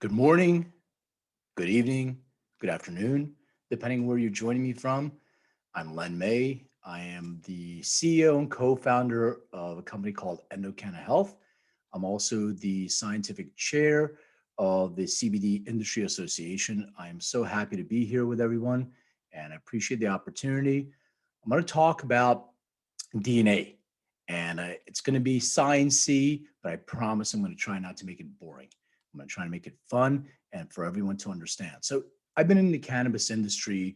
Good morning, good evening, good afternoon, depending where you're joining me from. I'm Len May. I am the CEO and co-founder of a company called Endocanna Health. I'm also the scientific chair of the CBD Industry Association. I am so happy to be here with everyone and I appreciate the opportunity. I'm going to talk about DNA and it's going to be sciencey, but I promise I'm going to try not to make it boring. I'm going to try to make it fun and for everyone to understand. So I've been in the cannabis industry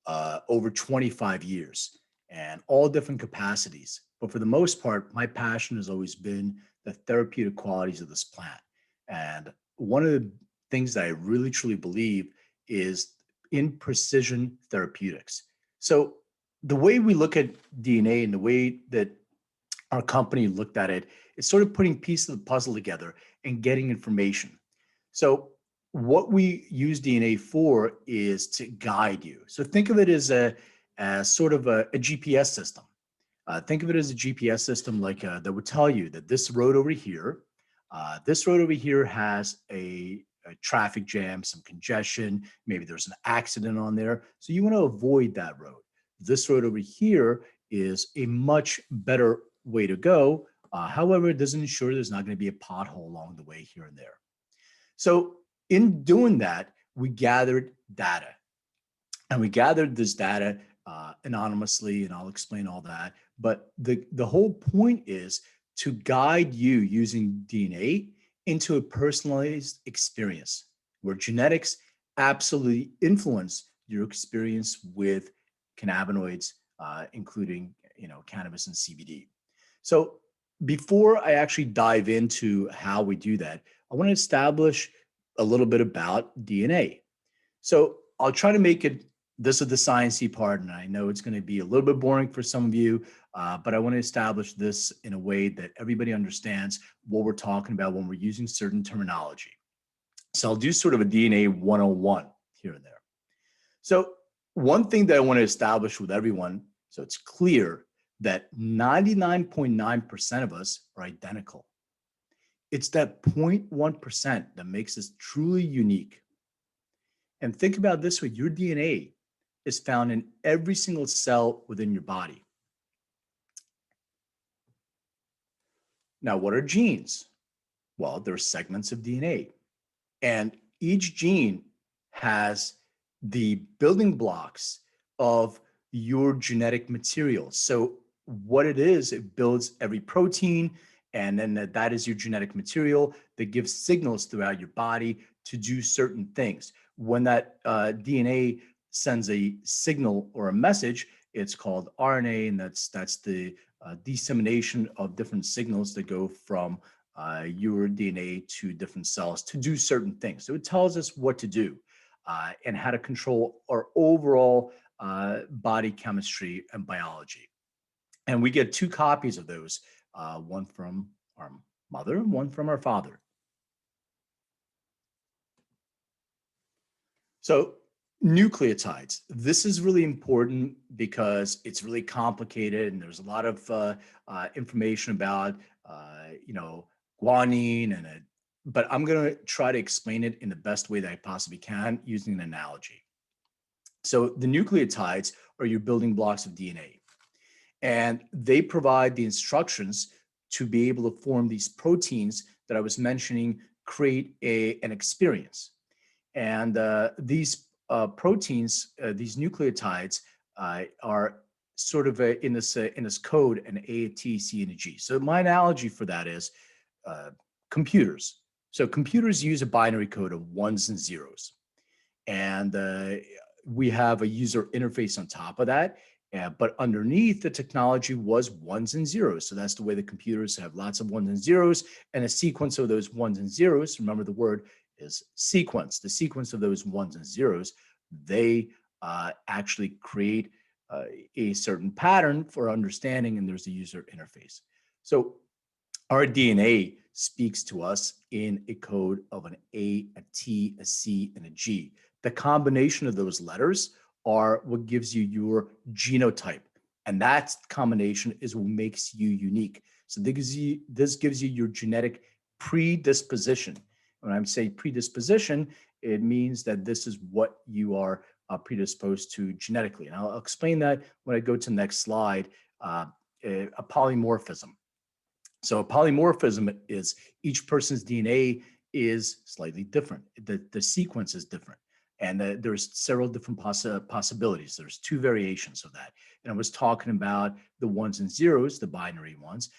over 25 years and all different capacities. But for the most part, my passion has always been the therapeutic qualities of this plant. And one of the things that I really truly believe is in precision therapeutics. So the way we look at DNA and the way that our company looked at it is sort of putting pieces of the puzzle together and getting information. So what we use DNA for is to guide you. So think of it as sort of a GPS system. Think of it as a GPS system that would tell you that this road over here has a traffic jam, some congestion, maybe there's an accident on there. So you want to avoid that road. This road over here is a much better way to go. However, it doesn't ensure there's not going to be a pothole along the way here and there. So in doing that, we gathered data and we gathered this data anonymously, and I'll explain all that. But the whole point is to guide you using DNA into a personalized experience where genetics absolutely influence your experience with cannabinoids, including cannabis and CBD. So before I actually dive into how we do that, I want to establish a little bit about DNA. So I'll try to make it, this is the sciencey part, and I know it's going to be a little bit boring for some of you, but I want to establish this in a way that everybody understands what we're talking about when we're using certain terminology. So I'll do sort of a DNA 101 here and there. So one thing that I want to establish with everyone, so it's clear that 99.9% of us are identical. It's that 0.1% that makes us truly unique. And think about this way, your DNA is found in every single cell within your body. Now, what are genes? Well, they're segments of DNA. And each gene has the building blocks of your genetic material. So what it is, it builds every protein, and then that is your genetic material that gives signals throughout your body to do certain things. When that DNA sends a signal or a message, it's called RNA, and that's the dissemination of different signals that go from your DNA to different cells to do certain things. So it tells us what to do and how to control our overall body chemistry and biology. And we get two copies of those, one from our mother and one from our father. So nucleotides, this is really important because it's really complicated and there's a lot of information about, guanine but I'm going to try to explain it in the best way that I possibly can using an analogy. So the nucleotides are your building blocks of DNA, and they provide the instructions to be able to form these proteins that I was mentioning, create an experience. And these proteins, these nucleotides, are sort of in this code an A, a T, C, and a G. So my analogy for that is computers. So computers use a binary code of ones and zeros, and we have a user interface on top of that. But underneath the technology was ones and zeros. So that's the way the computers have lots of ones and zeros, and a sequence of those ones and zeros. Remember, the word is sequence. The sequence of those ones and zeros, they actually create a certain pattern for understanding, and there's a user interface. So our DNA speaks to us in a code of an A, a T, a C, and a G. The combination of those letters are what gives you your genotype. And that combination is what makes you unique. So this gives you your genetic predisposition. When I say predisposition, it means that this is what you are predisposed to genetically. And I'll explain that when I go to the next slide. A polymorphism. So polymorphism is each person's DNA is slightly different. The sequence is different. And there's several different possibilities. There's two variations of that. And I was talking about the ones and zeros, the binary ones.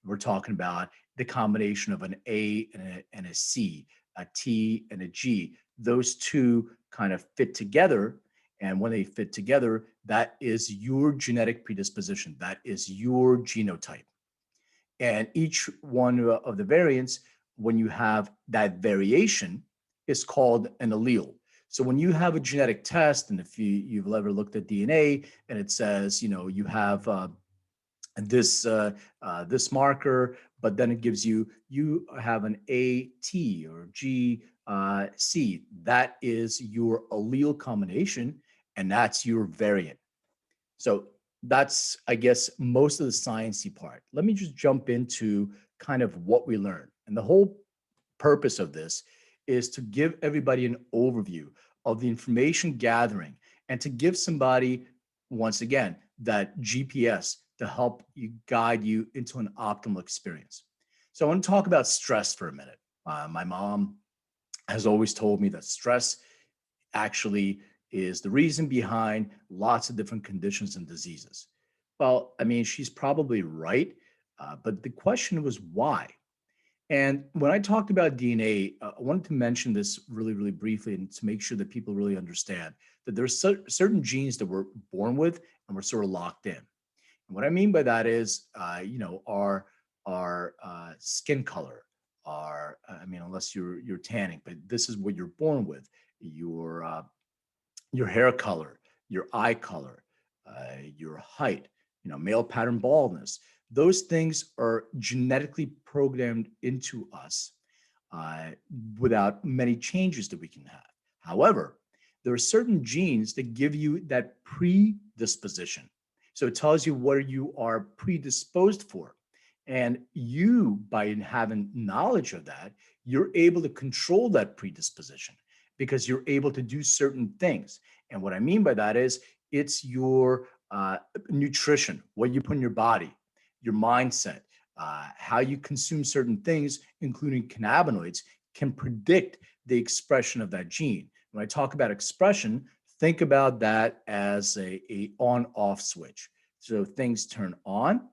We're talking about the combination of an A and a C, a T and a G. Those two kind of fit together. And when they fit together, that is your genetic predisposition. That is your genotype. And each one of the variants, when you have that variation, is called an allele. So when you have a genetic test, and if you've ever looked at DNA and it says, you have this marker, but then it gives you have an A T or G C. That is your allele combination, and that's your variant. So that's, I guess, most of the sciencey part. Let me just jump into kind of what we learned. And the whole purpose of this is to give everybody an overview of the information gathering and to give somebody, once again, that GPS to help you guide you into an optimal experience. So I want to talk about stress for a minute. My mom has always told me that stress actually is the reason behind lots of different conditions and diseases. Well, I mean, she's probably right, but the question was why? And when I talked about DNA, I wanted to mention this really, really briefly and to make sure that people really understand that there's certain genes that we're born with and we're sort of locked in. And what I mean by that is, our skin color, I mean, unless you're tanning, but this is what you're born with. Your hair color, your eye color, your height, male pattern baldness. Those things are genetically programmed into us uh, without many changes that we can have. However, there are certain genes that give you that predisposition. So it tells you what you are predisposed for. And you, by having knowledge of that, you're able to control that predisposition because you're able to do certain things. And what I mean by that is it's your nutrition, what you put in your body, your mindset, how you consume certain things, including cannabinoids, can predict the expression of that gene. When I talk about expression, think about that as a on-off switch. So things turn on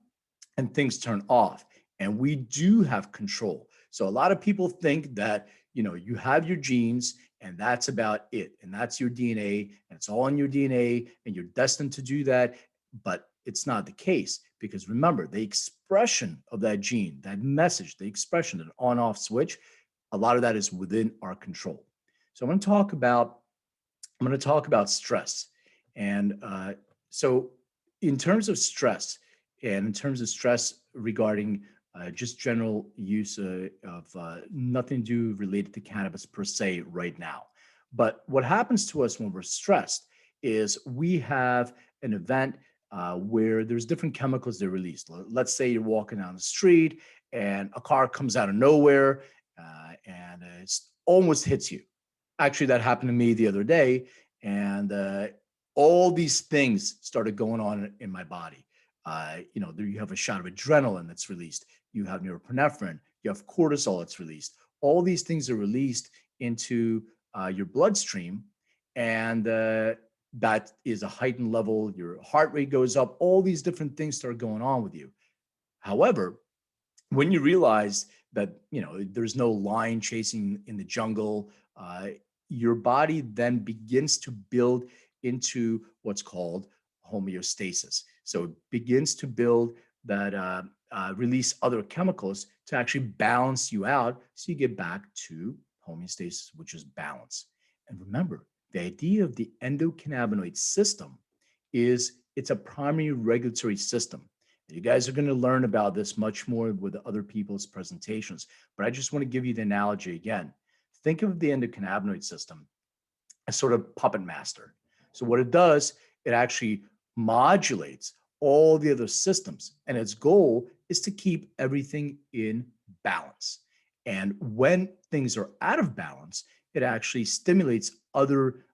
and things turn off. And we do have control. So a lot of people think that, you have your genes and that's about it. And that's your DNA and it's all in your DNA and you're destined to do that. But it's not the case because remember, the expression of that gene, that message, the expression, an on-off switch, a lot of that is within our control. So I'm going to talk about stress. And so in terms of stress, and in terms of stress regarding just general use of nothing to do related to cannabis per se right now. But what happens to us when we're stressed is we have an event where there's different chemicals that are released. Let's say you're walking down the street and a car comes out of nowhere and it almost hits you. Actually, that happened to me the other day, and all these things started going on in my body. You have a shot of adrenaline that's released. You have norepinephrine. You have cortisol that's released. All these things are released into your bloodstream, and that is a heightened level. Your heart rate goes up. All these different things start going on with you. However, when you realize that there's no lion chasing in the jungle, your body then begins to build into what's called homeostasis. So it begins to build that release other chemicals to actually balance you out, so you get back to homeostasis, which is balance. And remember, the idea of the endocannabinoid system is it's a primary regulatory system. You guys are going to learn about this much more with other people's presentations, but I just want to give you the analogy again. Think of the endocannabinoid system as sort of puppet master. So what it does, it actually modulates all the other systems, and its goal is to keep everything in balance. And when things are out of balance, it actually stimulates other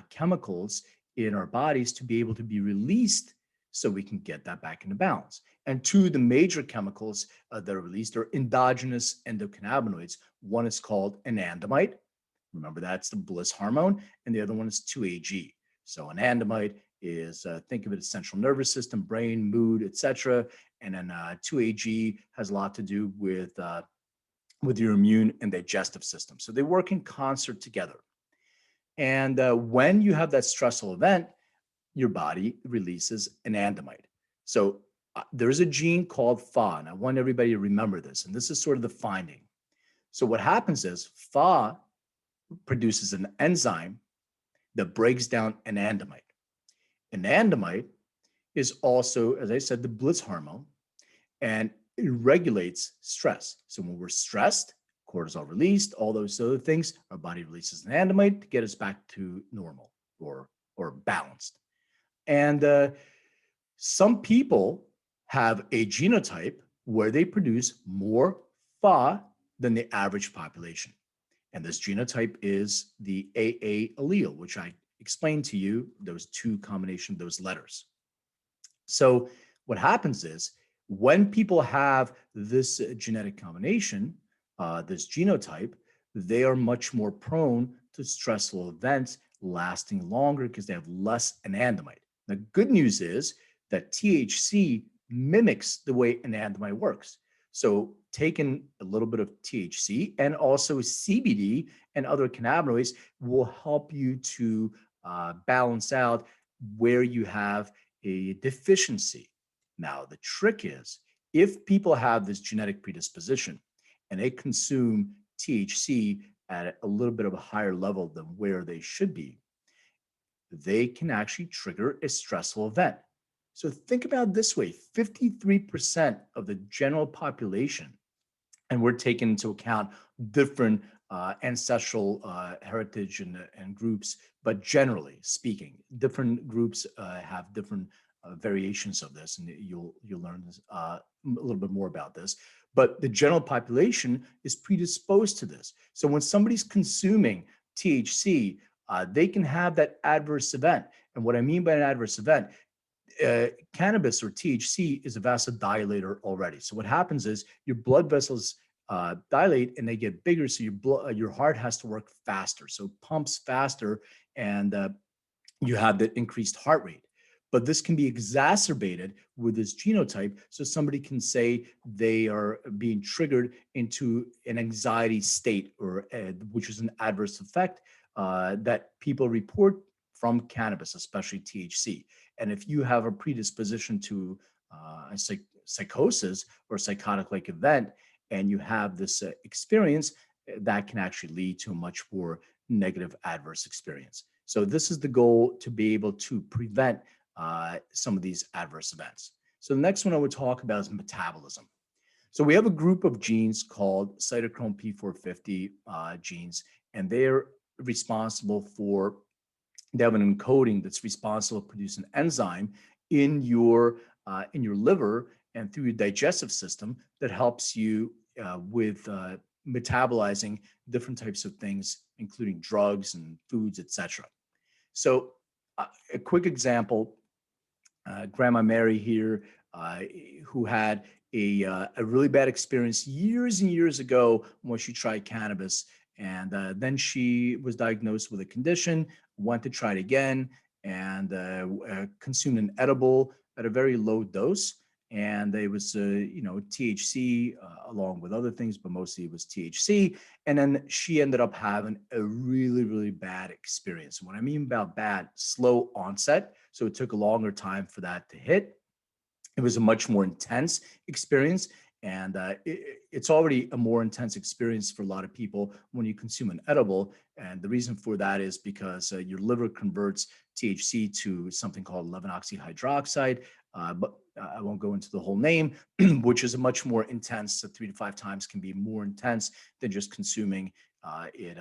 chemicals in our bodies to be able to be released so we can get that back into balance. And two of the major chemicals that are released are endogenous endocannabinoids. One is called anandamide. Remember, that's the bliss hormone. And the other one is 2-AG. So anandamide is, think of it as central nervous system, brain, mood, etc. And then 2-AG has a lot to do with your immune and digestive system. So they work in concert together. And when you have that stressful event, your body releases anandamide. So there's a gene called Fa, and I want everybody to remember this. And this is sort of the finding. So what happens is Fa produces an enzyme that breaks down anandamide. Anandamide is also, as I said, the bliss hormone, and it regulates stress. So when we're stressed, cortisol released, all those other things, our body releases anandamide to get us back to normal or balanced. And some people have a genotype where they produce more Fa than the average population. And this genotype is the AA allele, which I explained to you, those two combination of those letters. So what happens is when people have this genetic combination, this genotype, they are much more prone to stressful events lasting longer because they have less anandamide. The good news is that THC mimics the way anandamide works. So taking a little bit of THC and also CBD and other cannabinoids will help you to balance out where you have a deficiency. Now, the trick is if people have this genetic predisposition and they consume THC at a little bit of a higher level than where they should be, they can actually trigger a stressful event. So think about it this way: 53% of the general population, and we're taking into account different ancestral heritage and groups, but generally speaking, different groups have different variations of this, and you'll learn this, a little bit more about this. But the general population is predisposed to this. So when somebody's consuming THC, they can have that adverse event. And what I mean by an adverse event, cannabis or THC is a vasodilator already. So what happens is your blood vessels dilate and they get bigger. So your heart has to work faster. So it pumps faster, and you have that increased heart rate. But this can be exacerbated with this genotype. So somebody can say they are being triggered into an anxiety state, or which is an adverse effect that people report from cannabis, especially THC. And if you have a predisposition to a psychosis or psychotic-like event, and you have this experience, that can actually lead to a much more negative adverse experience. So this is the goal, to be able to prevent some of these adverse events. So the next one I would talk about is metabolism. So we have a group of genes called cytochrome P450 genes, and they're responsible for, they have an encoding that's responsible for producing an enzyme in your liver and through your digestive system that helps you with metabolizing different types of things, including drugs and foods, etc. So a quick example, Grandma Mary here, who had a really bad experience years and years ago when she tried cannabis. And then she was diagnosed with a condition, went to try it again, and consumed an edible at a very low dose. And it was, THC along with other things, but mostly it was THC. And then she ended up having a really, really bad experience. And what I mean about bad, slow onset. So it took a longer time for that to hit. It was a much more intense experience. And it's already a more intense experience for a lot of people when you consume an edible. And the reason for that is because your liver converts THC to something called 11-oxyhydroxide. But I won't go into the whole name, which is a much more intense, 3 to 5 times can be more intense than just consuming it,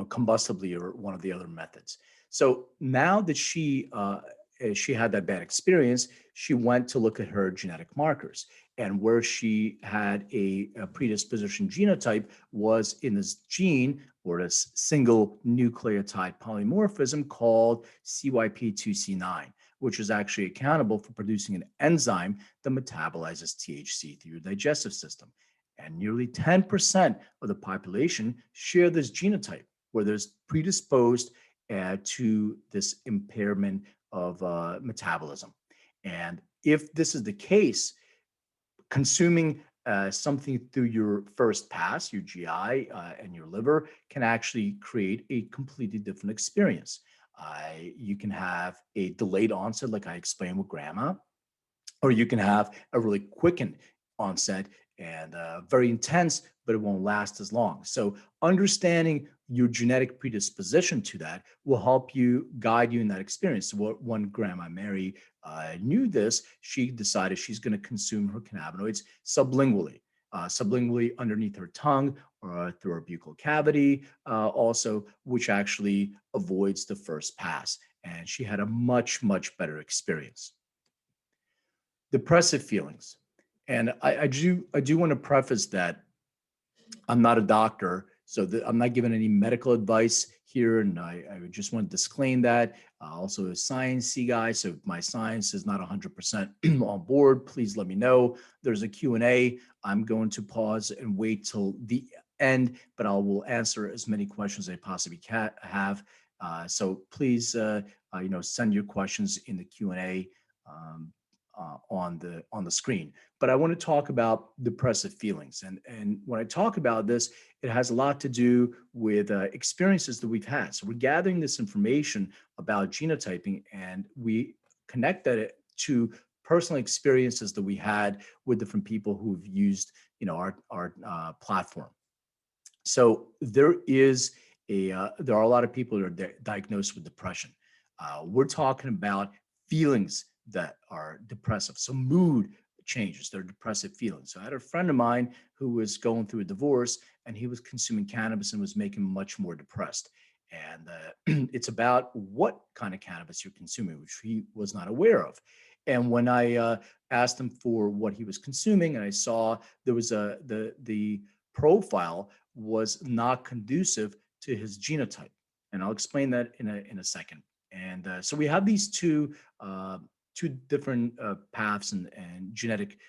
combustibly or one of the other methods. So now that she had that bad experience, she went to look at her genetic markers. And where she had a predisposition genotype was in this gene or this single nucleotide polymorphism called CYP2C9, which is actually accountable for producing an enzyme that metabolizes THC through your digestive system. And nearly 10% of the population share this genotype, where there's predisposed to this impairment of metabolism. And if this is the case, consuming something through your first pass, your GI and your liver, can actually create a completely different experience. You can have a delayed onset, like I explained with grandma, or you can have a really quickened onset and very intense, but it won't last as long. So understanding your genetic predisposition to that will help you guide you in that experience. So when Grandma Mary knew this, she decided she's going to consume her cannabinoids sublingually. Sublingually underneath her tongue or through her buccal cavity, also, which actually avoids the first pass. And she had a much, much better experience. Depressive feelings. And I do want to preface that I'm not a doctor, so I'm not giving any medical advice here, and I just want to disclaim that. Also a sciencey guy, so if my science is not 100% on board, please let me know. There's a Q&A. I'm going to pause and wait till the end, but I will answer as many questions as I possibly can have. So please, send your questions in the Q&A. On the screen. But I want to talk about depressive feelings, and when I talk about this, it has a lot to do with experiences that we've had. So we're gathering this information about genotyping, and we connect that to personal experiences that we had with different people who've used, our platform. So there are a lot of people that are diagnosed with depression. We're talking about feelings that are depressive. So mood changes, they're depressive feelings. So I had a friend of mine who was going through a divorce, and he was consuming cannabis and was making him much more depressed. And it's about what kind of cannabis you're consuming, which he was not aware of. And when I asked him for what he was consuming, and I saw there was the profile was not conducive to his genotype, and I'll explain that in a second. And so we have these two different paths and genetic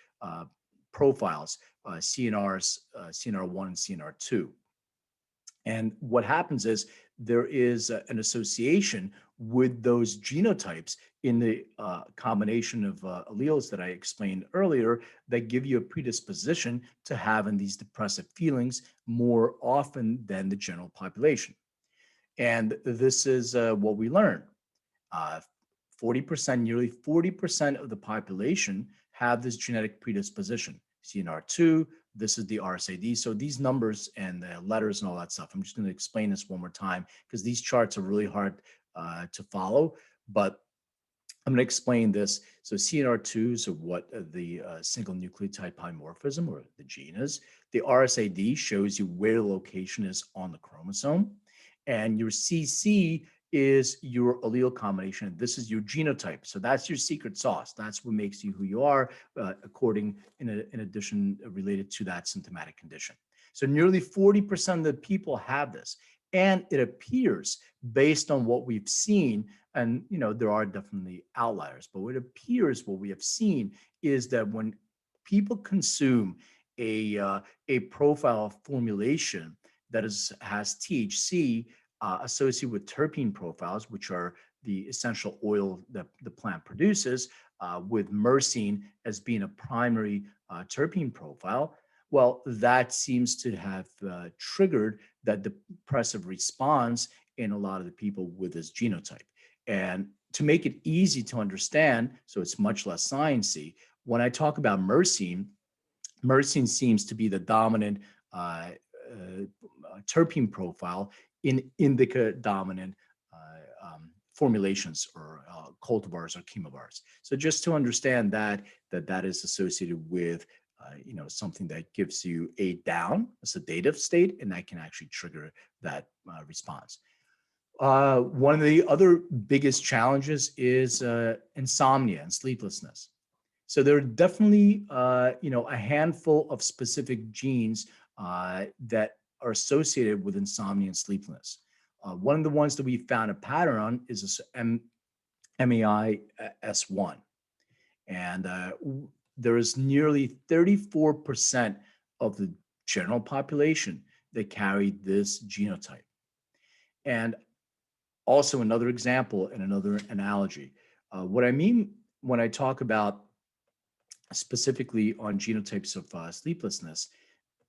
profiles, CNR1 and CNR2. And what happens is there is an association with those genotypes in the combination of alleles that I explained earlier that give you a predisposition to having these depressive feelings more often than the general population. And this is what we learn. 40%, nearly 40% of the population have this genetic predisposition. CNR2, this is the RSAD. So these numbers and the letters and all that stuff, I'm just going to explain this one more time because these charts are really hard to follow, but I'm going to explain this. So CNR2 is what the single nucleotide polymorphism or the gene is. The RSAD shows you where the location is on the chromosome. And your CC is your allele combination. This is your genotype. So that's your secret sauce. That's what makes you who you are, in addition related to that symptomatic condition. So nearly 40% of the people have this. And it appears, based on what we've seen, and there are definitely outliers, but what appears, what we have seen is that when people consume a profile formulation that has THC associated with terpene profiles, which are the essential oil that the plant produces, with myrcene as being a primary terpene profile, well, that seems to have triggered that depressive response in a lot of the people with this genotype. And to make it easy to understand, so it's much less sciencey, when I talk about myrcene, myrcene seems to be the dominant terpene profile in indica dominant formulations or cultivars or chemovars. So just to understand that is associated with something that gives you a down, a sedative state, and that can actually trigger that response. One of the other biggest challenges is insomnia and sleeplessness. So there are definitely, a handful of specific genes that are associated with insomnia and sleeplessness. One of the ones that we found a pattern on is this MEIS1. And there is nearly 34% of the general population that carry this genotype. And also, another example and another analogy. What I mean when I talk about specifically on genotypes of sleeplessness,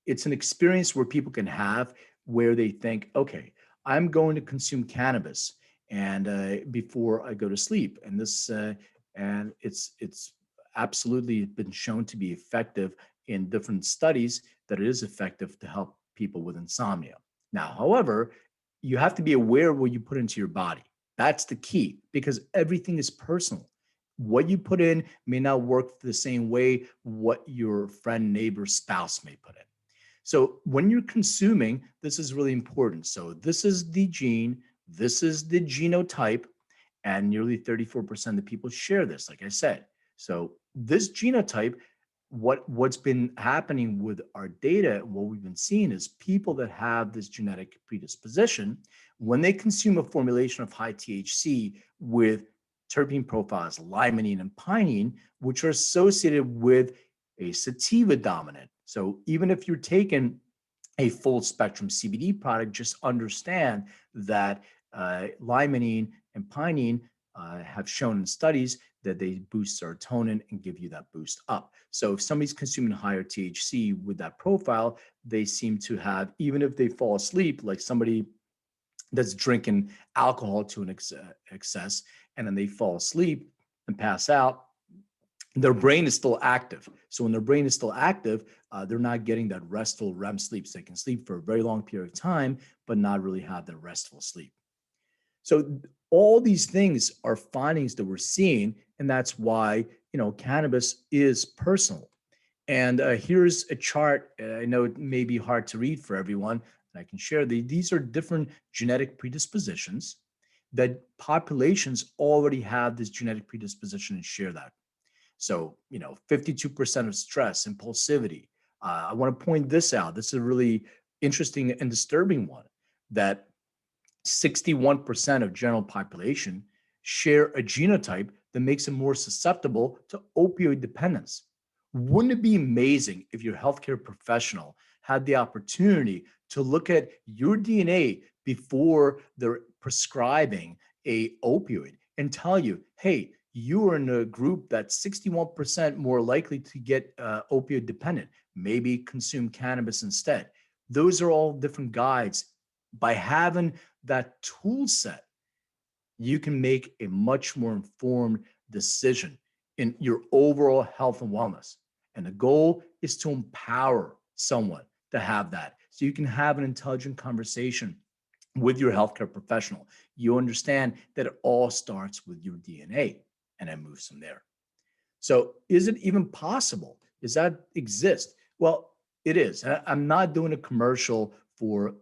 it's an experience where people can have where they think, okay, I'm going to consume cannabis and before I go to sleep, and it's absolutely been shown to be effective in different studies that it is effective to help people with insomnia. Now, however, you have to be aware of what you put into your body. That's the key because everything is personal. What you put in may not work the same way what your friend, neighbor, spouse may put in. So when you're consuming, this is really important. So this is the gene, this is the genotype, and nearly 34% of people share this, like I said. So this genotype, what's been happening with our data, what we've been seeing is people that have this genetic predisposition, when they consume a formulation of high THC with terpene profiles, limonene and pinene, which are associated with a sativa dominant. So even if you're taking a full spectrum CBD product, just understand that limonene and pinene have shown in studies that they boost serotonin and give you that boost up. So if somebody's consuming higher THC with that profile, they seem to have, even if they fall asleep, like somebody that's drinking alcohol to an excess, and then they fall asleep and pass out, their brain is still active. So when their brain is still active, they're not getting that restful REM sleep. So they can sleep for a very long period of time, but not really have the restful sleep. So all these things are findings that we're seeing, and that's why cannabis is personal. And here's a chart. I know it may be hard to read for everyone, and I can share these are different genetic predispositions that populations already have this genetic predisposition and share that. So, 52% of stress, impulsivity. I want to point this out. This is a really interesting and disturbing one that 61% of general population share a genotype that makes them more susceptible to opioid dependence. Wouldn't it be amazing if your healthcare professional had the opportunity to look at your DNA before they're prescribing a opioid and tell you, hey, you are in a group that's 61% more likely to get opioid dependent. Maybe consume cannabis instead. Those are all different guides. By having that tool set, you can make a much more informed decision in your overall health and wellness. And the goal is to empower someone to have that. So you can have an intelligent conversation with your healthcare professional. You understand that it all starts with your DNA and it moves from there. So is it even possible? Does that exist? Well, it is. I'm not doing a commercial for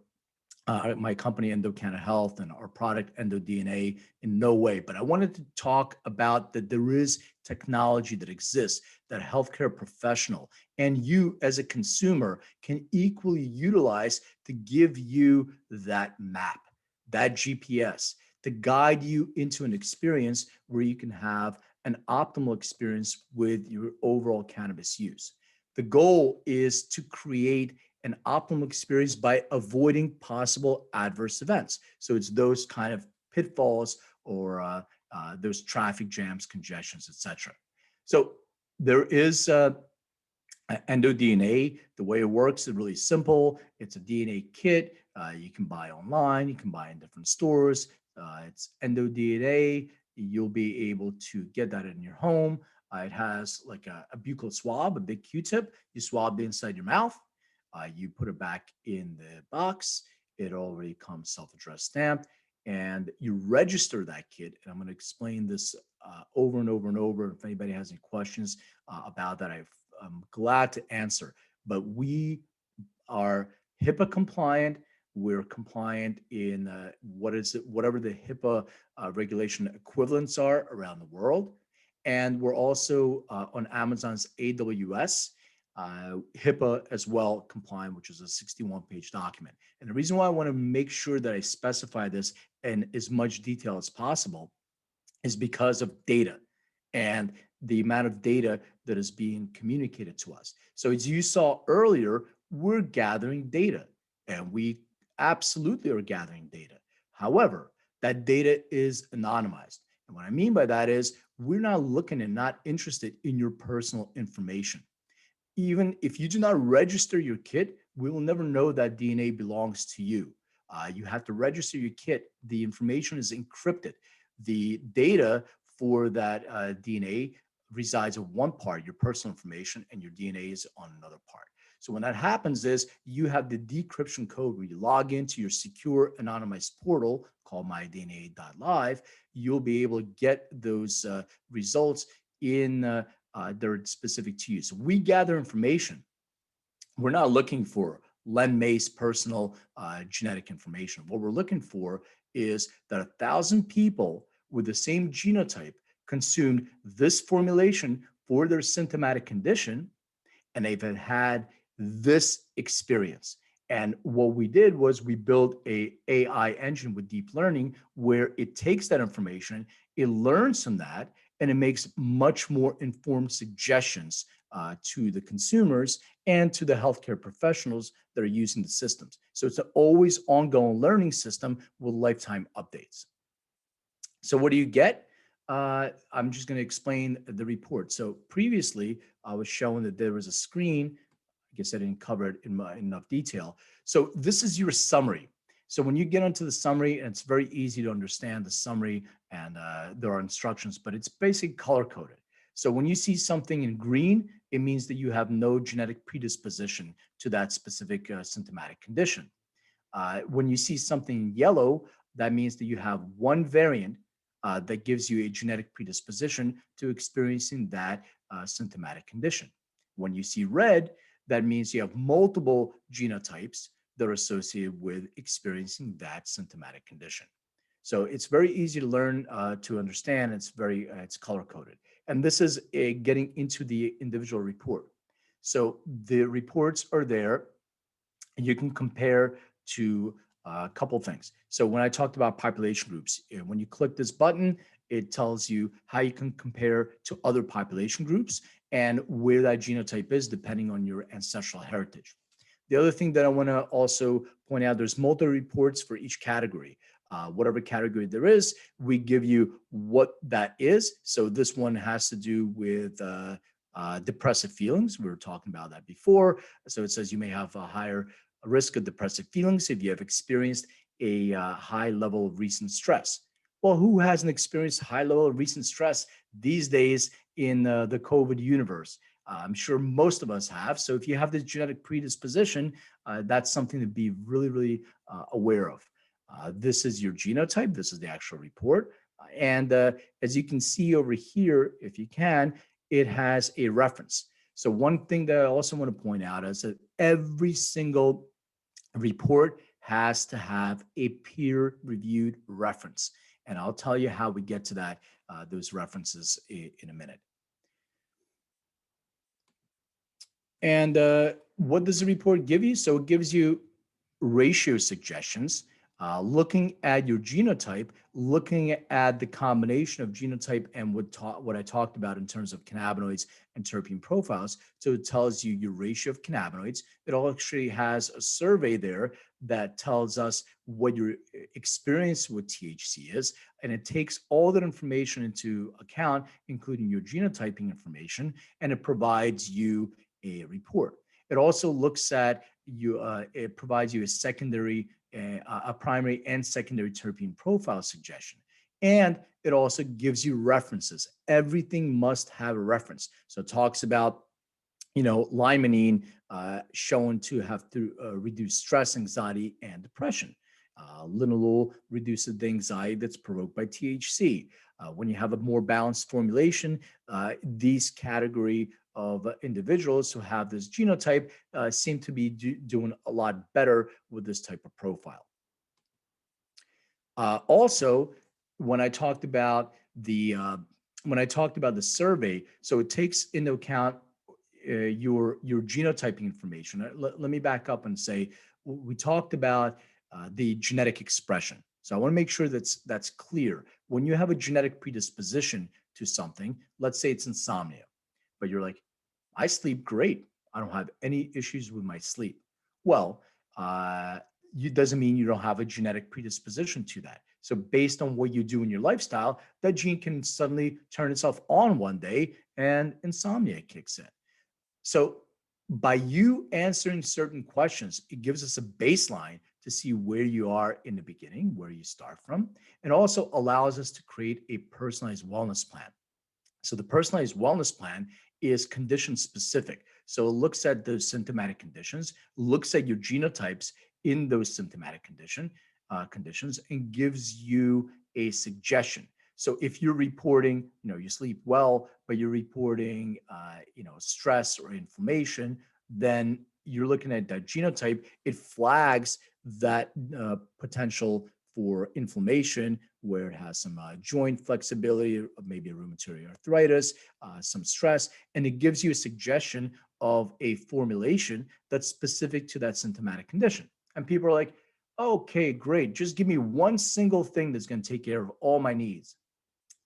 my company EndoCanna Health and our product EndoDNA in no way, but I wanted to talk about that there is technology that exists that a healthcare professional and you as a consumer can equally utilize to give you that map, that GPS, to guide you into an experience where you can have an optimal experience with your overall cannabis use. The goal is to create an optimal experience by avoiding possible adverse events. So it's those kind of pitfalls or those traffic jams, congestions, etc. So there is EndoDNA. The way it works is really simple. It's a DNA kit. You can buy online. You can buy in different stores. It's EndoDNA. You'll be able to get that in your home. It has like a buccal swab, a big Q-tip. You swab it inside your mouth. You put it back in the box. It already comes self-addressed stamped, and you register that kit. And I'm going to explain this over and over and over. If anybody has any questions about that, I'm glad to answer. But we are HIPAA compliant. We're compliant in whatever the HIPAA regulation equivalents are around the world. and we're also on Amazon's AWS, HIPAA as well compliant, which is a 61-page document. And the reason why I want to make sure that I specify this in as much detail as possible is because of data and the amount of data that is being communicated to us. So as you saw earlier, we're gathering data, and we absolutely are gathering data. However, that data is anonymized. And what I mean by that is we're not looking and not interested in your personal information. Even if you do not register your kit, we will never know that DNA belongs to you. You have to register your kit. The information is encrypted. The data for that DNA resides in one part, your personal information, and your DNA is on another part. So when that happens is you have the decryption code where you log into your secure anonymized portal called mydna.live. You'll be able to get those results in they're specific to you. So we gather information. We're not looking for Len May's personal genetic information. What we're looking for is that 1,000 people with the same genotype consumed this formulation for their symptomatic condition, and they've had this experience. And what we did was we built a AI engine with deep learning where it takes that information, it learns from that, and it makes much more informed suggestions to the consumers and to the healthcare professionals that are using the systems. So it's an always ongoing learning system with lifetime updates. So what do you get? I'm just going to explain the report. So previously, I was showing that there was a screen. I guess I didn't cover it in enough detail. So this is your summary. So when you get into the summary, and it's very easy to understand the summary, and there are instructions, but it's basically color coded. So when you see something in green, it means that you have no genetic predisposition to that specific symptomatic condition. When you see something in yellow, that means that you have one variant that gives you a genetic predisposition to experiencing that symptomatic condition. When you see red, that means you have multiple genotypes that are associated with experiencing that symptomatic condition. So it's very easy to learn, to understand. It's color coded. And this is getting into the individual report. So the reports are there. You can compare to a couple things. So when I talked about population groups, when you click this button, it tells you how you can compare to other population groups and where that genotype is depending on your ancestral heritage. The other thing that I want to also point out, there's multiple reports for each category. Whatever category there is, we give you what that is. So this one has to do with depressive feelings. We were talking about that before. So it says you may have a higher risk of depressive feelings if you have experienced a high level of recent stress. Well, who hasn't experienced a high level of recent stress these days in the COVID universe? I'm sure most of us have. So if you have this genetic predisposition, that's something to be really, really aware of. This is your genotype. This is the actual report. And as you can see over here, if you can, it has a reference. So one thing that I also want to point out is that every single report has to have a peer-reviewed reference. And I'll tell you how we get to that, those references in a minute. And what does the report give you? So it gives you ratio suggestions, looking at your genotype, looking at the combination of genotype and what I talked about in terms of cannabinoids and terpene profiles. So it tells you your ratio of cannabinoids. It actually has a survey there that tells us what your experience with THC is. And it takes all that information into account, including your genotyping information, and it provides you a report. It also looks at you, it provides you a secondary, a primary and secondary terpene profile suggestion. And it also gives you references. Everything must have a reference. So it talks about, limonene shown to have to reduce stress, anxiety, and depression. Linalool reduces the anxiety that's provoked by THC. When you have a more balanced formulation, these category of individuals who have this genotype seem to be doing a lot better with this type of profile. Also, when I talked about the when I talked about the survey, so it takes into account your genotyping information. Let me back up and say we talked about the genetic expression. So I want to make sure that's clear. When you have a genetic predisposition to something, let's say it's insomnia, but you're like, I sleep great. I don't have any issues with my sleep. Well, uh, it doesn't mean you don't have a genetic predisposition to that. So based on what you do in your lifestyle, that gene can suddenly turn itself on one day and insomnia kicks in. So by you answering certain questions, it gives us a baseline to see where you are in the beginning, where you start from, and also allows us to create a personalized wellness plan. So the personalized wellness plan is condition specific. So it looks at those symptomatic conditions, looks at your genotypes in those symptomatic conditions, and gives you a suggestion. So if you're reporting, you sleep well, but you're reporting, stress or inflammation, then you're looking at that genotype. It flags that potential for inflammation, where it has some joint flexibility, maybe a rheumatoid arthritis, some stress, and it gives you a suggestion of a formulation that's specific to that symptomatic condition. And people are like, okay, great. Just give me one single thing that's going to take care of all my needs.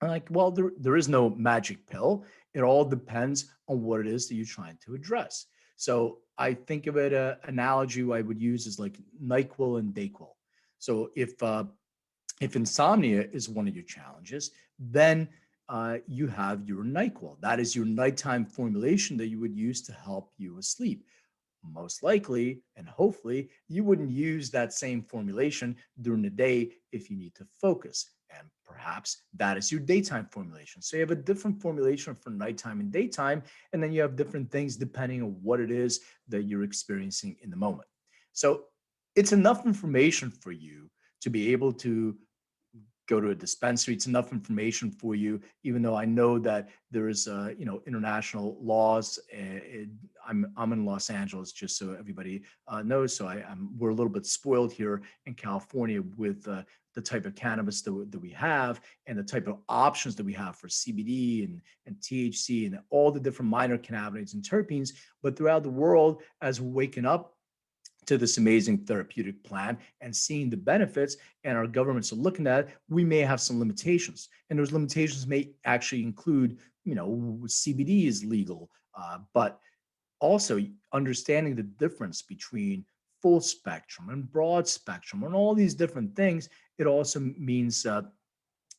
I'm like, well, there is no magic pill. It all depends on what it is that you're trying to address. So I think of it, an analogy I would use is like NyQuil and DayQuil. So if insomnia is one of your challenges, then you have your NyQuil. That is your nighttime formulation that you would use to help you asleep. Most likely and hopefully, you wouldn't use that same formulation during the day if you need to focus. And perhaps that is your daytime formulation. So you have a different formulation for nighttime and daytime, and then you have different things depending on what it is that you're experiencing in the moment. So it's enough information for you to be able to go to a dispensary. It's enough information for you, even though I know that there is, international laws. I'm in Los Angeles, just so everybody knows. So we're a little bit spoiled here in California with the type of cannabis that we have and the type of options that we have for CBD and THC and all the different minor cannabinoids and terpenes. But throughout the world, as we're waking up to this amazing therapeutic plan and seeing the benefits, and our governments are looking at it, we may have some limitations. And those limitations may actually include, CBD is legal, but also understanding the difference between full spectrum and broad spectrum and all these different things. It also means that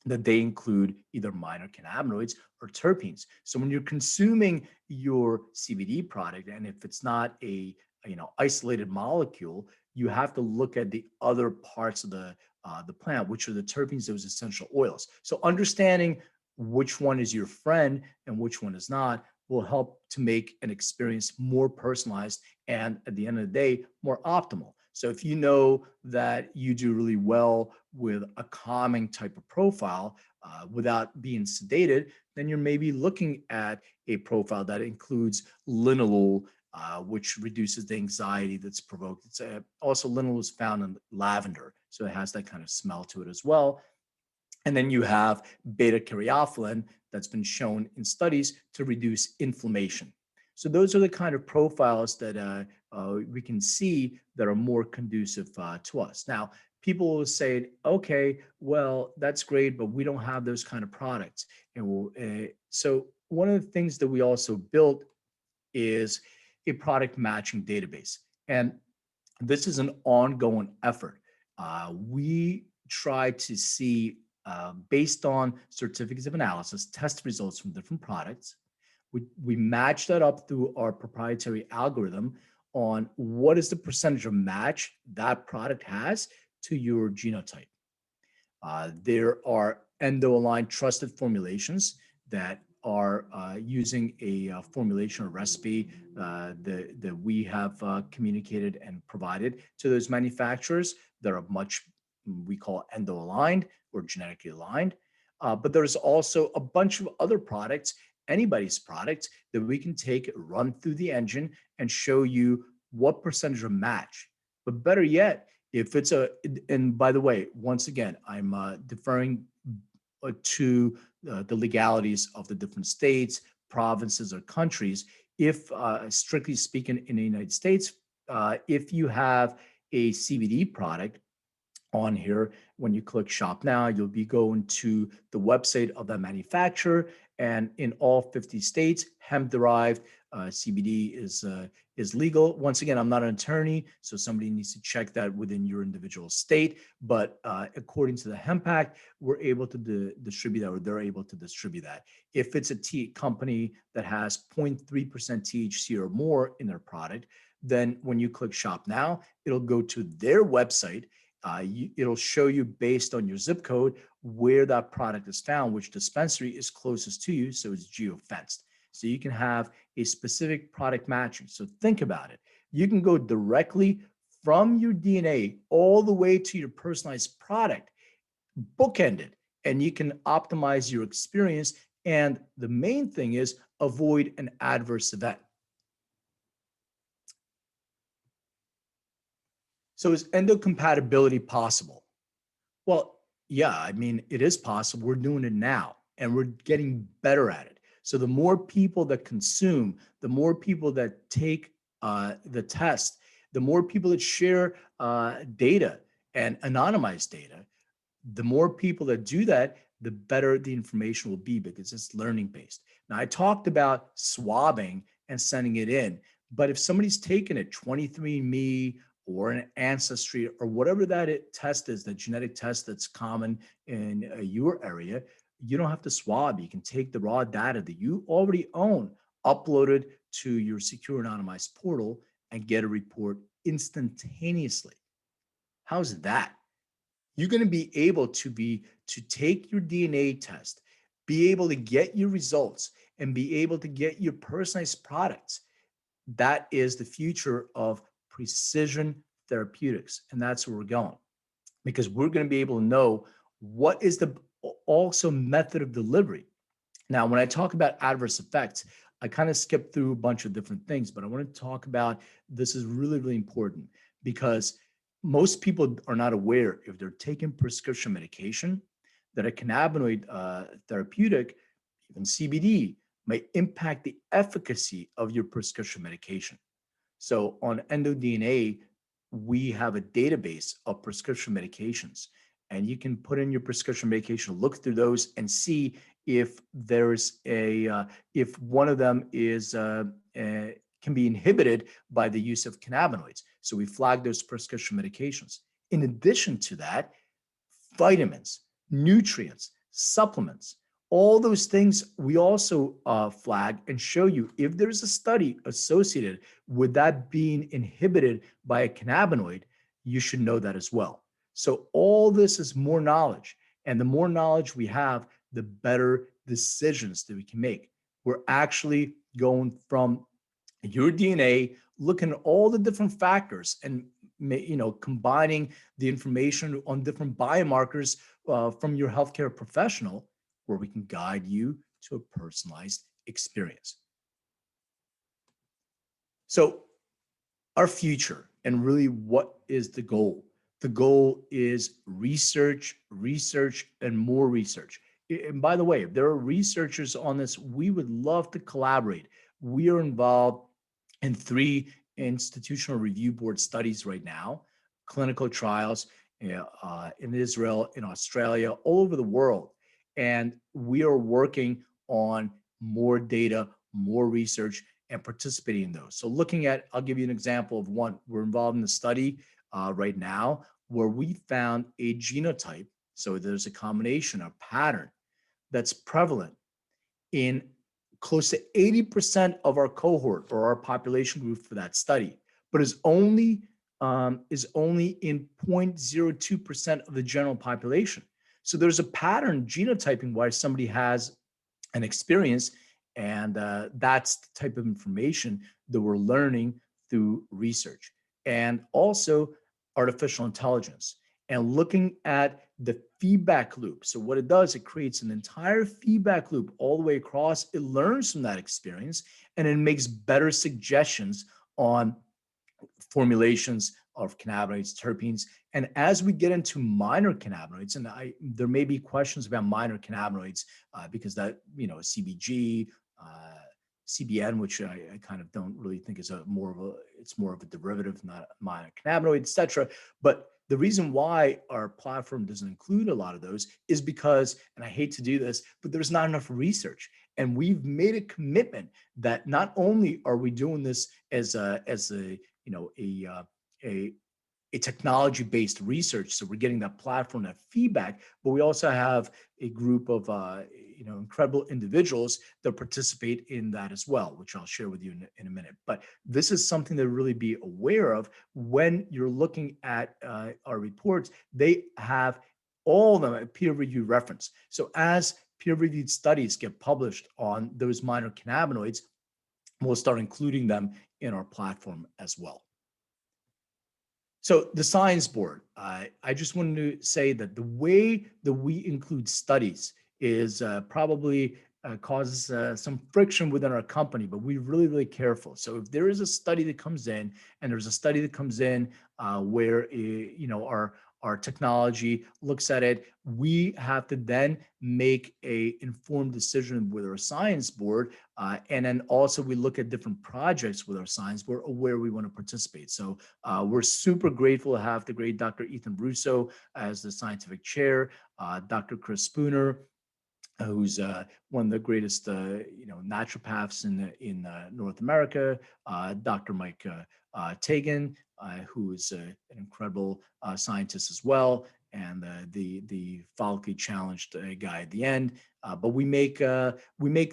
they include either minor cannabinoids or terpenes. So when you're consuming your CBD product, and if it's not a isolated molecule, you have to look at the other parts of the plant, which are the terpenes, those essential oils. So understanding which one is your friend and which one is not will help to make an experience more personalized and at the end of the day more optimal. So if you know that you do really well with a calming type of profile without being sedated, then you're maybe looking at a profile that includes linalool, which reduces the anxiety that's provoked. It's also linalool is found in lavender, so it has that kind of smell to it as well. And then you have beta caryophyllene that's been shown in studies to reduce inflammation. So those are the kind of profiles that we can see that are more conducive to us. Now, people will say, okay, well, that's great, but we don't have those kind of products. And so one of the things that we also built is a product matching database. And this is an ongoing effort. We try to see, based on certificates of analysis, test results from different products. We match that up through our proprietary algorithm on what is the percentage of match that product has to your genotype. There are endo-aligned trusted formulations that are using a formulation or recipe that we have communicated and provided to those manufacturers that are much, we call endo-aligned or genetically aligned. But there's also a bunch of other products, anybody's products, that we can take, run through the engine, and show you what percentage of match. But better yet, if it's and by the way, once again, I'm deferring to the legalities of the different states, provinces, or countries. If, strictly speaking, in the United States, if you have a CBD product on here, when you click shop now, you'll be going to the website of the manufacturer. And in all 50 states, hemp derived CBD is legal. Once again, I'm not an attorney, so somebody needs to check that within your individual state. But according to the Hemp Act, we're able to distribute that, or they're able to distribute that. If it's a company that has 0.3% THC or more in their product, then when you click shop now, it'll go to their website. It'll show you based on your zip code where that product is found, which dispensary is closest to you. So it's geo-fenced. So you can have a specific product matching. So think about it. You can go directly from your DNA all the way to your personalized product, bookended, and you can optimize your experience. And the main thing is avoid an adverse event. So is endocompatibility possible? Well, yeah, I mean, it is possible. We're doing it now, and we're getting better at it. So the more people that consume, the more people that take the test, the more people that share data and anonymized data, the more people that do that, the better the information will be, because it's learning based. Now, I talked about swabbing and sending it in, but if somebody's taken it, 23andMe or an ancestry or whatever that test is, the genetic test that's common in your area, you don't have to swab. You can take the raw data that you already own, upload it to your secure anonymized portal, and get a report instantaneously. How's that? You're going to be able to take your DNA test, be able to get your results, and be able to get your personalized products. That is the future of precision therapeutics. And that's where we're going, because we're going to be able to know what is the also method of delivery. Now, when I talk about adverse effects, I kind of skipped through a bunch of different things, but I want to talk about, this is really, really important, because most people are not aware, if they're taking prescription medication, that a cannabinoid therapeutic, even CBD, may impact the efficacy of your prescription medication. So on EndoDNA, we have a database of prescription medications, and you can put in your prescription medication, look through those, and see if there's if one of them is can be inhibited by the use of cannabinoids. So we flag those prescription medications. In addition to that, vitamins, nutrients, supplements, all those things we also flag and show you if there's a study associated with that being inhibited by a cannabinoid, you should know that as well. So all this is more knowledge, and the more knowledge we have, the better decisions that we can make. We're actually going from your DNA, looking at all the different factors, and combining the information on different biomarkers from your healthcare professional, where we can guide you to a personalized experience. So our future, and really what is the goal? The goal is research, research, and more research. And by the way, if there are researchers on this, we would love to collaborate. We are involved in 3 institutional review board studies right now, clinical trials in Israel, in Australia, all over the world. And we are working on more data, more research, and participating in those. So looking at, I'll give you an example of one. We're involved in a study right now where we found a genotype. So there's a combination, a pattern that's prevalent in close to 80% of our cohort or our population group for that study, but is only in 0.02% of the general population. So there's a pattern genotyping why somebody has an experience, and that's the type of information that we're learning through research, and also artificial intelligence, and looking at the feedback loop. So what it does, it creates an entire feedback loop all the way across. It learns from that experience, and it makes better suggestions on formulations, of cannabinoids, terpenes. And as we get into minor cannabinoids, and there may be questions about minor cannabinoids because that, CBG, uh, CBN, which I kind of don't really think is it's more of a derivative, not a minor cannabinoid, et cetera. But the reason why our platform doesn't include a lot of those is because, and I hate to do this, but there's not enough research. And we've made a commitment that not only are we doing this as a a a technology-based research, so we're getting that platform, that feedback, but we also have a group of incredible individuals that participate in that as well, which I'll share with you in a minute. But this is something to really be aware of when you're looking at our reports. They have all of them a peer-reviewed reference. So as peer-reviewed studies get published on those minor cannabinoids, we'll start including them in our platform as well. So the Science Board, I just wanted to say that the way that we include studies is probably causes some friction within our company, but we're really, really careful. So if there is a study that comes in, and there's a study that comes in where our technology looks at it, we have to then make a informed decision with our Science Board, and then also we look at different projects with our Science Board or where we want to participate. So we're super grateful to have the great Dr. Ethan Russo as the scientific chair, Dr. Chris Spooner, who's one of the greatest, naturopaths in North America, Dr. Mike Tagan, who is an incredible scientist as well, and the follically challenged guy at the end. But we make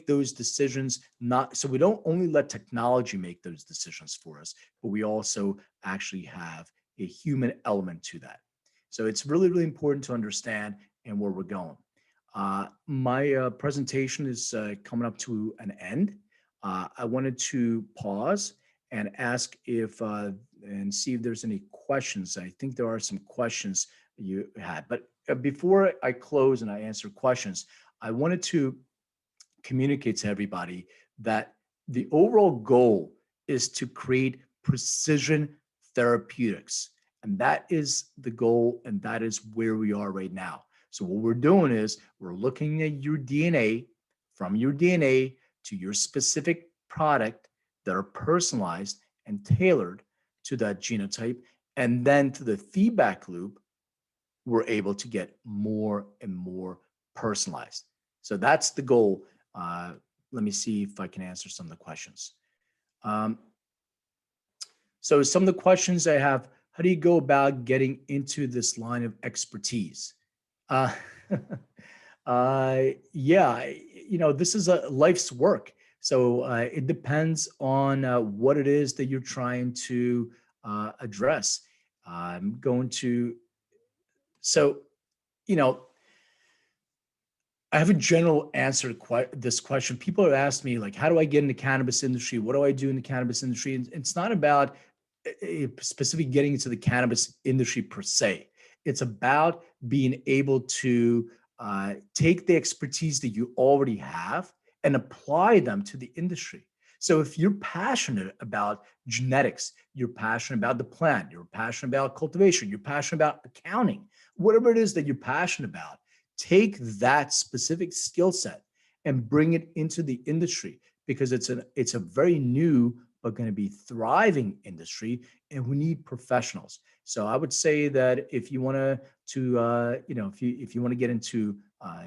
those decisions, not so we don't only let technology make those decisions for us, but we also actually have a human element to that. So it's really, really important to understand and where we're going. My presentation is coming up to an end. I wanted to pause and ask and see if there's any questions. I think there are some questions you had, but before I close and I answer questions, I wanted to communicate to everybody that the overall goal is to create precision therapeutics. And that is the goal, and that is where we are right now. So what we're doing is we're looking at your DNA, from your DNA to your specific product that are personalized and tailored to that genotype. And then to the feedback loop, we're able to get more and more personalized. So that's the goal. Let me see if I can answer some of the questions. So some of the questions I have: how do you go about getting into this line of expertise? Uh, yeah, this is a life's work. So it depends on what it is that you're trying to address. I'm going to, so, I have a general answer to this question. People have asked me, like, how do I get in the cannabis industry? What do I do in the cannabis industry? And it's not about specifically getting into the cannabis industry per se. It's about being able to take the expertise that you already have and apply them to the industry. So if you're passionate about genetics, you're passionate about the plant, you're passionate about cultivation, you're passionate about accounting, whatever it is that you're passionate about, take that specific skill set and bring it into the industry, because it's a very new but going to be thriving industry, and we need professionals. So I would say that if you want if you want to get into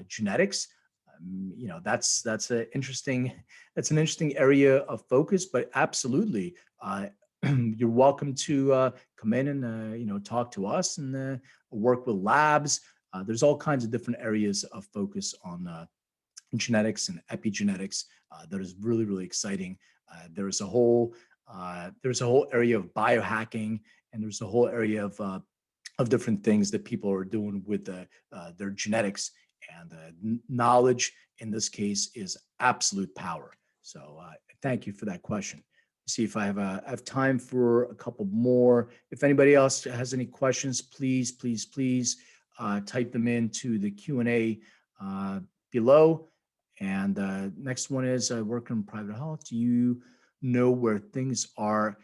genetics, that's an interesting area of focus. But absolutely, you're welcome to come in and talk to us and work with labs. There's all kinds of different areas of focus on genetics and epigenetics that is really, really exciting. There's a whole area of biohacking, and there's a whole area of different things that people are doing with their genetics. And knowledge in this case is absolute power. So thank you for that question. See if I have time for a couple more. If anybody else has any questions, please type them into the Q&A below. And next one is, I work in private health. Do you know where things are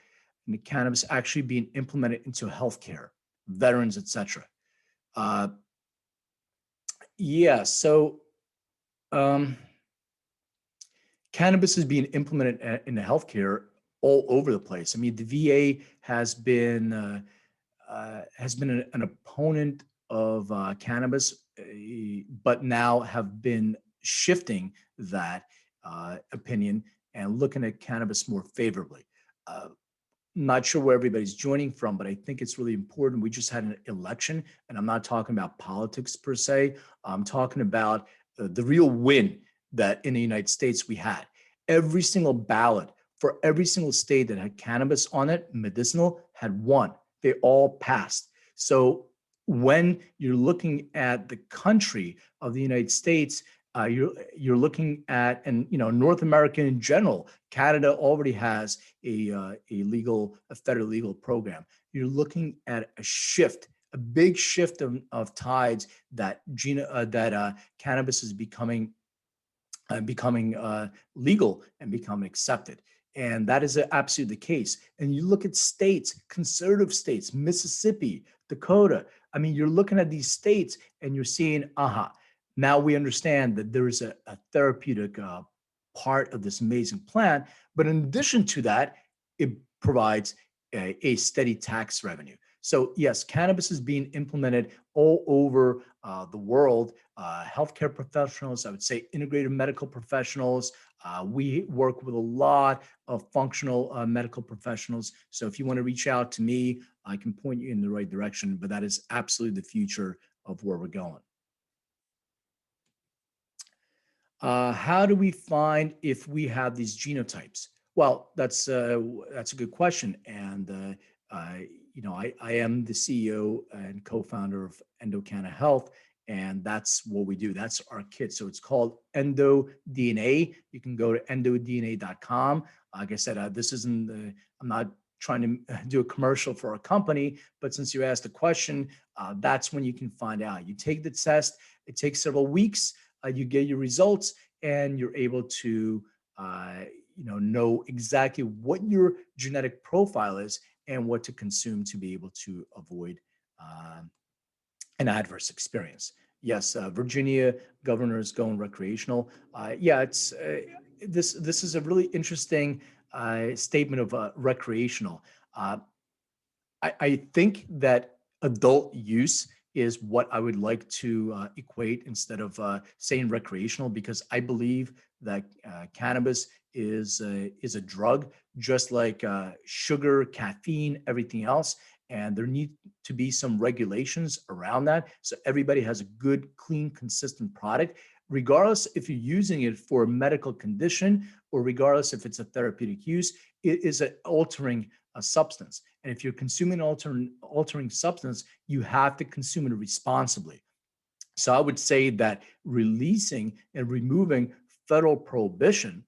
and the cannabis actually being implemented into healthcare, veterans, etc. Uh, yeah, so um, cannabis is being implemented in the healthcare all over the place. I mean, the VA has been an opponent of cannabis, but now have been shifting that opinion and looking at cannabis more favorably. Uh, not sure where everybody's joining from, but I think it's really important. We just had an election, and I'm not talking about politics per se. I'm talking about the real win that in the United States we had. Every single ballot for every single state that had cannabis on it, medicinal, had won. They all passed. So when you're looking at the country of the United States, you're looking at, and North America in general. Canada already has a federal legal program. You're looking at a shift, a big shift of tides that cannabis is becoming legal and becoming accepted. And that is absolutely the case. And you look at states, conservative states, Mississippi, Dakota. I mean, you're looking at these states and you're seeing, now we understand that there is a therapeutic part of this amazing plant. But in addition to that, it provides a steady tax revenue. So yes, cannabis is being implemented all over the world. Healthcare professionals, I would say integrated medical professionals. We work with a lot of functional medical professionals. So if you want to reach out to me, I can point you in the right direction, but that is absolutely the future of where we're going. How do we find if we have these genotypes? Well, that's a good question, and I am the CEO and co-founder of EndoCanna Health, and that's what we do. That's our kit. So it's called EndoDNA. You can go to endodna.com. Like I said, this isn't I'm not trying to do a commercial for a company, but since you asked the question, that's when you can find out. You take the test. It takes several weeks. You get your results, and you're able to know exactly what your genetic profile is and what to consume to be able to avoid an adverse experience. Yes, Virginia governor is going recreational. Yeah, it's this is a really interesting statement of recreational. Uh, I think that adult use is what I would like to equate instead of saying recreational, because I believe that cannabis is a drug, just like sugar, caffeine, everything else. And there need to be some regulations around that, so everybody has a good, clean, consistent product, regardless if you're using it for a medical condition or regardless if it's a therapeutic use. It is an altering a substance. And if you're consuming altering substance, you have to consume it responsibly. So I would say that releasing and removing federal prohibition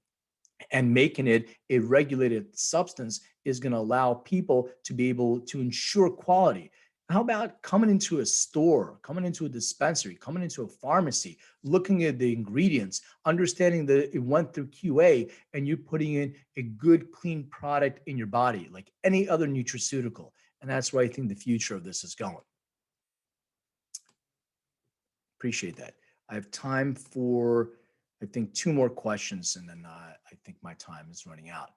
and making it a regulated substance is going to allow people to be able to ensure quality. How about coming into a store, coming into a dispensary, coming into a pharmacy, looking at the ingredients, understanding that it went through QA, and you're putting in a good, clean product in your body like any other nutraceutical. And that's where I think the future of this is going. Appreciate that. I have time for, I think, two more questions, and then I think my time is running out.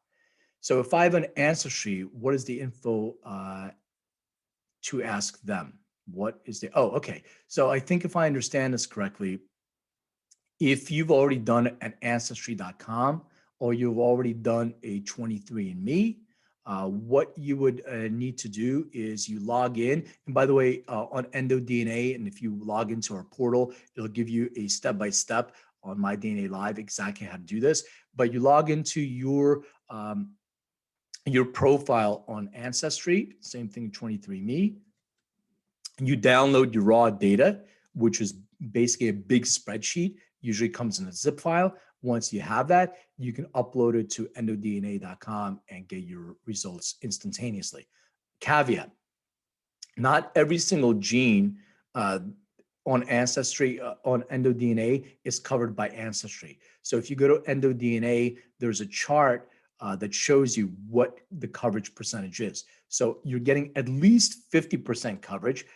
So if I have an ancestry, what is the info to ask them? What is the, oh, okay. So I think if I understand this correctly, if you've already done an ancestry.com or you've already done a 23andMe, what you would need to do is you log in. And by the way, on EndoDNA, and if you log into our portal, it'll give you a step-by-step on My DNA Live exactly how to do this. But you log into your profile on Ancestry, same thing, 23andMe. You download your raw data, which is basically a big spreadsheet, usually comes in a zip file. Once you have that, you can upload it to endodna.com and get your results instantaneously. Caveat, not every single gene on Ancestry, on EndoDNA is covered by Ancestry. So if you go to EndoDNA, there's a chart that shows you what the coverage percentage is. So you're getting at least 50% coverage,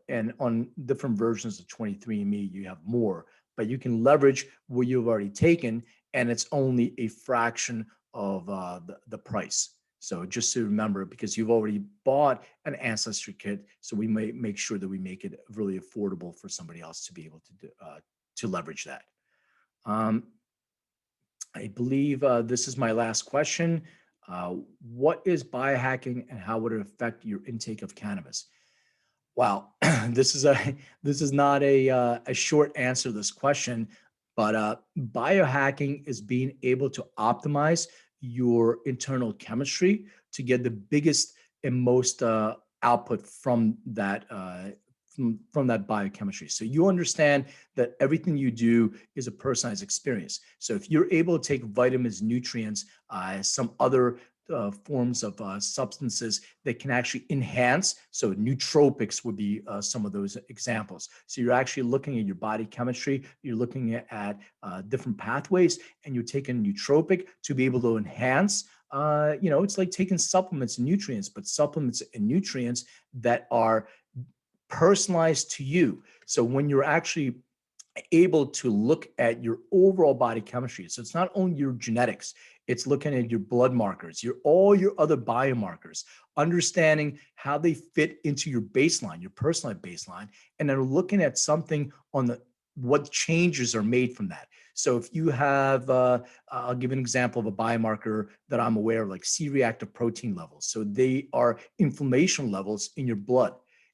and on different versions of 23andMe, you have more, but you can leverage what you've already taken, and it's only a fraction of the price. So just to remember, because you've already bought an ancestry kit, so we may make sure that we make it really affordable for somebody else to be able to leverage that. Um, I believe this is my last question. What is biohacking and how would it affect your intake of cannabis? Wow, this is not a short answer to this question, but biohacking is being able to optimize your internal chemistry to get the biggest and most output from from that biochemistry. So you understand that everything you do is a personalized experience. So if you're able to take vitamins, nutrients, some other forms of substances that can actually enhance. So nootropics would be some of those examples. So you're actually looking at your body chemistry, you're looking at different pathways, and you're taking nootropic to be able to enhance. It's like taking supplements and nutrients, but supplements and nutrients that are personalized to you. So when you're actually able to look at your overall body chemistry. So it's not only your genetics, it's looking at your blood markers, all your other biomarkers, understanding how they fit into your baseline, your personalized baseline, and then looking at something on what changes are made from that. So if you have, I'll give an example of a biomarker that I'm aware of, like C-reactive protein levels. So they are inflammation levels in your blood.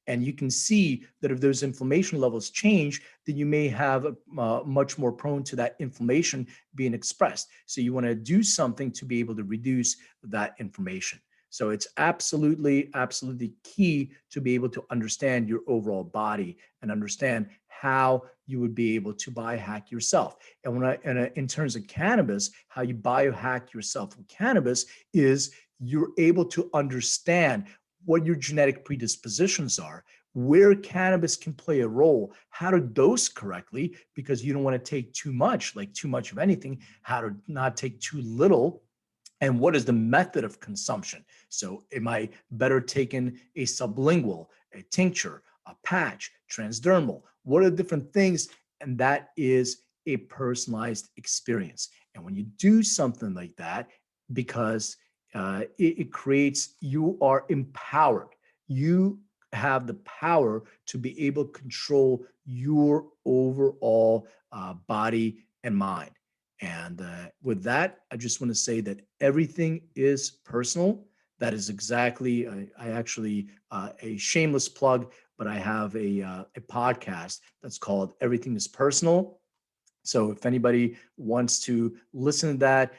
And you can see that if those inflammation levels change, then you may have much more prone to that inflammation being expressed. So you want to do something to be able to reduce that inflammation. So it's absolutely, absolutely key to be able to understand your overall body and understand how you would be able to biohack yourself. And in terms of cannabis, how you biohack yourself with cannabis is you're able to understand what your genetic predispositions are, where cannabis can play a role, how to dose correctly, because you don't want to take too much, like too much of anything, how to not take too little, and what is the method of consumption. So am I better taking a sublingual, a tincture, a patch, transdermal? What are the different things? And that is a personalized experience. And when you do something like that, because it creates, you are empowered. You have the power to be able to control your overall body and mind. And with that, I just want to say that everything is personal. That is exactly, I actually, a shameless plug, but I have a podcast that's called Everything is Personal. So if anybody wants to listen to that,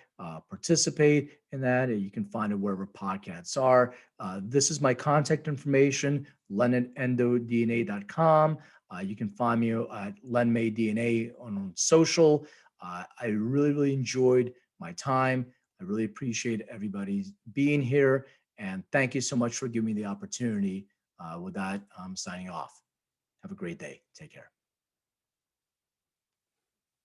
participate in that, you can find it wherever podcasts are. This is my contact information, lenendodna.com. You can find me at lenmaydna on social. I really, really enjoyed my time. I really appreciate everybody being here. And thank you so much for giving me the opportunity. With that, I'm signing off. Have a great day. Take care.